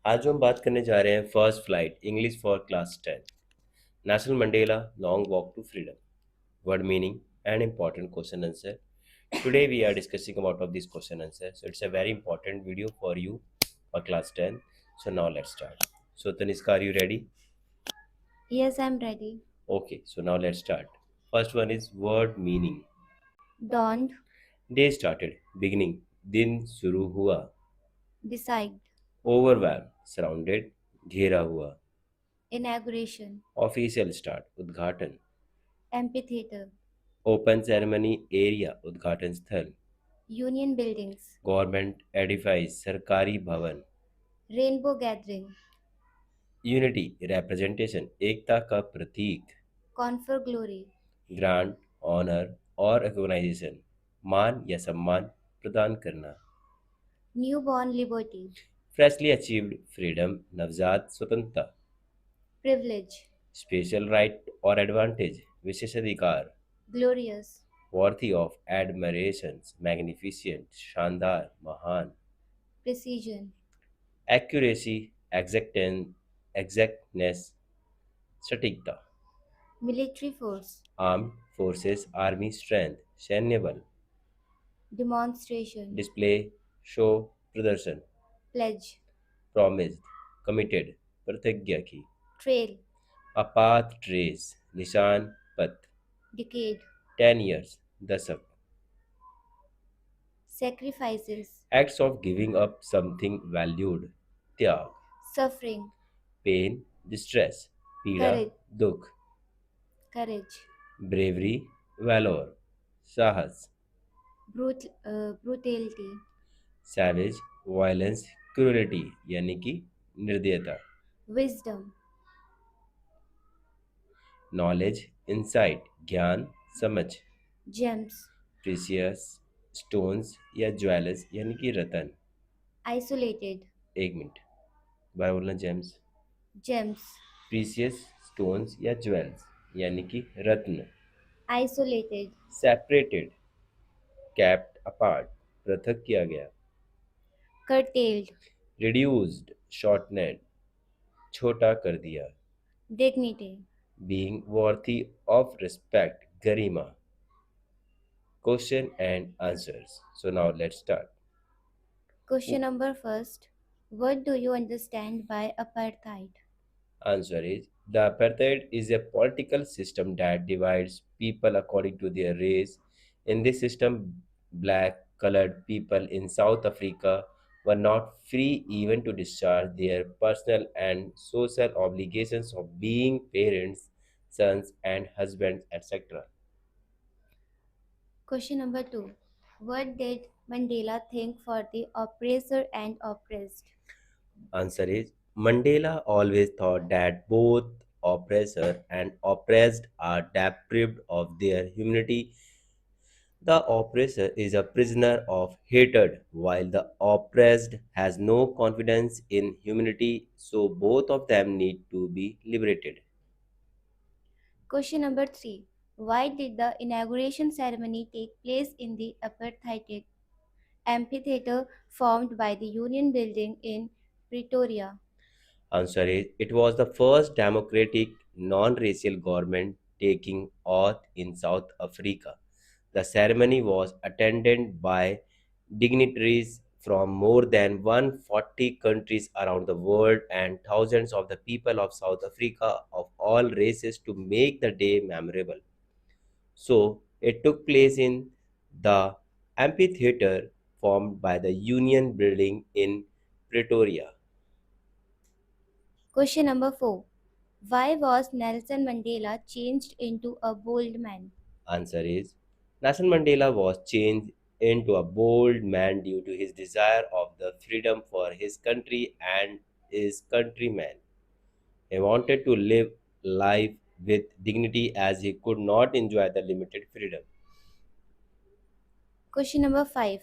आज हम बात करने जा रहे हैं first flight English for class 10 national Mandela long walk to freedom word meaning and important question answer. Today we are discussing about of this question answer, so it's a very important video for you for class 10. So now let's start. So Taniska, are you ready? Yes, I'm ready. Okay, so now let's start. First one is word meaning. Dawned, Day started, beginning, दिन शुरू हुआ. decide, Overwhelmed, surrounded, घेरा हुआ. inauguration, Official start, उद्घाटन. amphitheater, open ceremony area, उद्घाटन स्थल. union buildings, government edifice, सरकारी भवन. rainbow gathering, यूनिटी रिप्रेजेंटेशन, एकता का प्रतीक. confer glory, ग्रांट ऑनर और रिकॉग्नाइजेशन, मान या सम्मान प्रदान करना. newborn liberty, freshly achieved freedom, नवजात स्वतंत्रता. privilege, स्पेशल राइट और एडवांटेज, विशेषाधिकार. glorious, वर्थी ऑफ एडमरेशन, मैग्निफिसेंट, शानदार, महान. precision, एक्यूरेसी, एग्जैक्टनेस, सटीकता. military force, armed forces, army strength, सैन्य बल. demonstration, डिस्प्ले, शो, प्रदर्शन. pledge, प्रॉमिस्ड, कमिटेड, प्रतिज्ञा की. trail, अ पाथ ट्रेस, निशान, पथ. decade, 10 years, दशक. sacrifices, acts of giving up something valued, त्याग. suffering, पेन, डिस्ट्रेस, पीड़ा, courage, दुख. courage, ब्रेवरी, वैलोर, साहस. brutality, सैवेज, वायलेंस, क्रूरटी यानी कि निर्दयता. wisdom, नॉलेज, इंसाइट, ज्ञान, समझ. gems, प्रीसियस, स्टोन्स या ज्वेलर्स यानी कि रतन. isolated, एक मिनट, बार बोलना. जेम्स. gems, प्रीसियस, स्टोन्स या ज्वेल्स यानी कि रत्न. isolated, सेपरेटेड, कैप्ट अपार्ट, पृथक किया गया. curtailed, रिड्यूस्ड, शॉर्टनेड, छोटा कर दिया. dignity. Being worthy of respect, Garima. Question and answers. So now let's start. Question number first. What do you understand by apartheid? Answer is the apartheid is a political system that divides people according to their race. In this system, black colored people in South Africa were not free even to discharge their personal and social obligations of being parents, sons, and husbands, etc. Question number two. What did Mandela think for the oppressor and oppressed? Answer is Mandela always thought that both oppressor and oppressed are deprived of their humanity. The oppressor is a prisoner of hatred, while the oppressed has no confidence in humanity, so both of them need to be liberated. Question number three. Why did the inauguration ceremony take place in the apartheid amphitheater formed by the Union Building in Pretoria? Answer is it was the first democratic, non racial government taking oath in South Africa. The ceremony was attended by dignitaries from more than 140 countries around the world and thousands of the people of South Africa of all races to make the day memorable. So, it took place in the amphitheater formed by the Union Building in Pretoria. Question number four. Why was Nelson Mandela changed into a bold man? Answer is Nelson Mandela was changed into a bold man due to his desire of the freedom for his country and his countrymen. He wanted to live life with dignity as he could not enjoy the limited freedom. Question number five.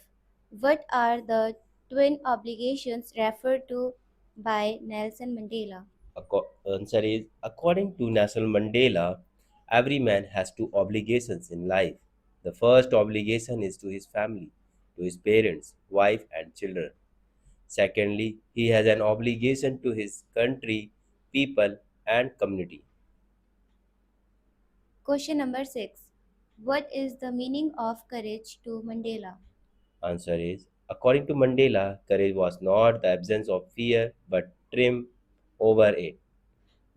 What are the twin obligations referred to by Nelson Mandela? Answer is according to Nelson Mandela, every man has two obligations in life. The first obligation is to his family, to his parents, wife, and children. Secondly, he has an obligation to his country, people, and community. Question number 6. What is the meaning of courage to Mandela? Answer is, according to Mandela, courage was not the absence of fear but triumph over it.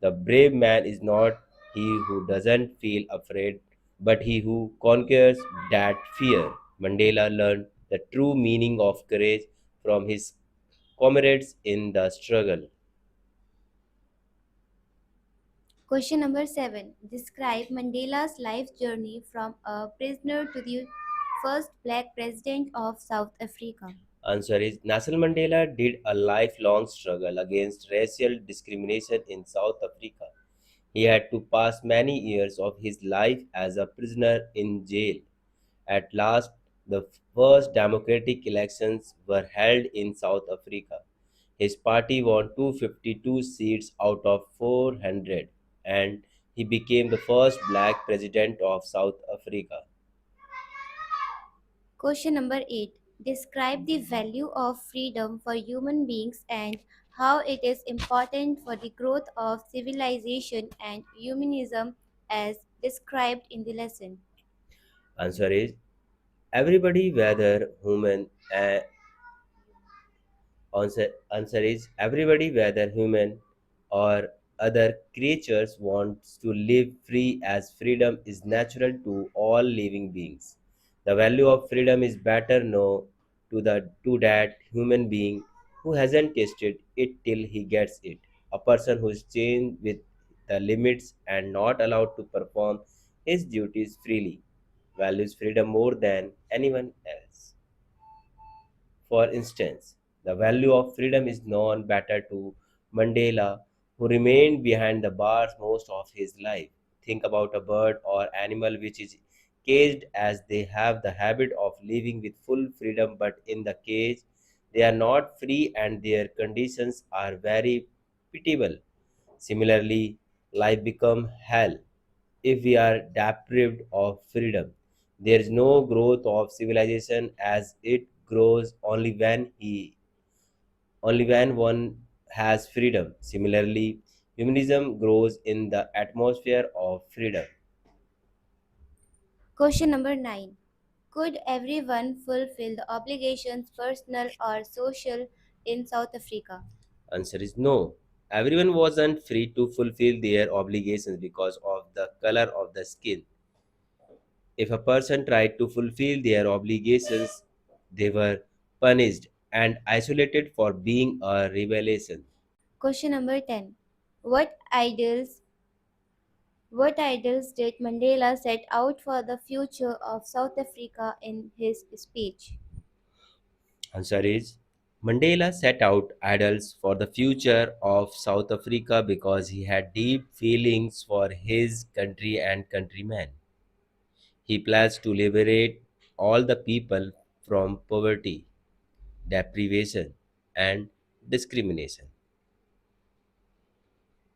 The brave man is not he who doesn't feel afraid, but he who conquers that fear. Mandela learned the true meaning of courage from his comrades in the struggle. Question number 7. Describe Mandela's life journey from a prisoner to the first black president of South Africa. Answer is, Nelson Mandela did a lifelong struggle against racial discrimination in South Africa. He had to pass many years of his life as a prisoner in jail. At last, the first democratic elections were held in South Africa. His party won 252 seats out of 400, and he became the first black president of South Africa. Question number 8. Describe the value of freedom for human beings and how it is important for the growth of civilization and humanism as described in the lesson. Answer is, everybody, whether human, answer is everybody, whether human or other creatures, wants to live free as freedom is natural to all living beings. The value of freedom is better known to that human being who hasn't tasted it till he gets it. A person who is chained with the limits and not allowed to perform his duties freely values freedom more than anyone else. For instance, the value of freedom is known better to Mandela, who remained behind the bars most of his life. Think about a bird or animal which is caged, as they have the habit of living with full freedom, but in the cage they are not free and their conditions are very pitiable. Similarly, life becomes hell if we are deprived of freedom. There is no growth of civilization, as it grows only when one has freedom. Similarly, humanism grows in the atmosphere of freedom. Question number 9. Could everyone fulfill the obligations, personal or social, in South Africa? Answer is no. Everyone wasn't free to fulfill their obligations because of the color of the skin. If a person tried to fulfill their obligations, they were punished and isolated for being a rebellion. Question number 10. What ideals What ideals did Mandela set out for the future of South Africa in his speech? Answer is, Mandela set out ideals for the future of South Africa because he had deep feelings for his country and countrymen. He plans to liberate all the people from poverty, deprivation, and discrimination.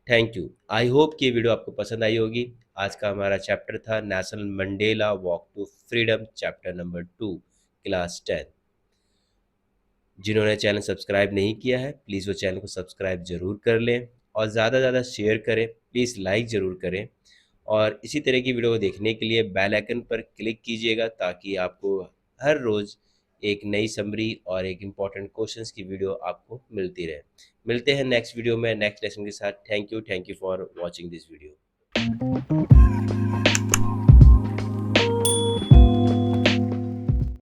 Thank you. I hope कि ये video आपको पसंद आई होगी। आज का हमारा chapter था national Mandela walk to freedom, chapter number 2, class 10। जिन्होंने चैनल सब्सक्राइब नहीं किया है, प्लीज़ वो चैनल को सब्सक्राइब ज़रूर कर लें और ज़्यादा से ज़्यादा शेयर करें, प्लीज़ लाइक ज़रूर करें। और इसी तरह की वीडियो को देखने के लिए बेल आइकन पर क्लिक कीजिएगा ताकि आपको हर रोज़ एक नई समरी और एक इम्पॉर्टेंट क्वेश्चंस की वीडियो आपको मिलती रहे। मिलते हैं नेक्स्ट वीडियो में नेक्स्ट लेसन के साथ। Thank you for watching this video.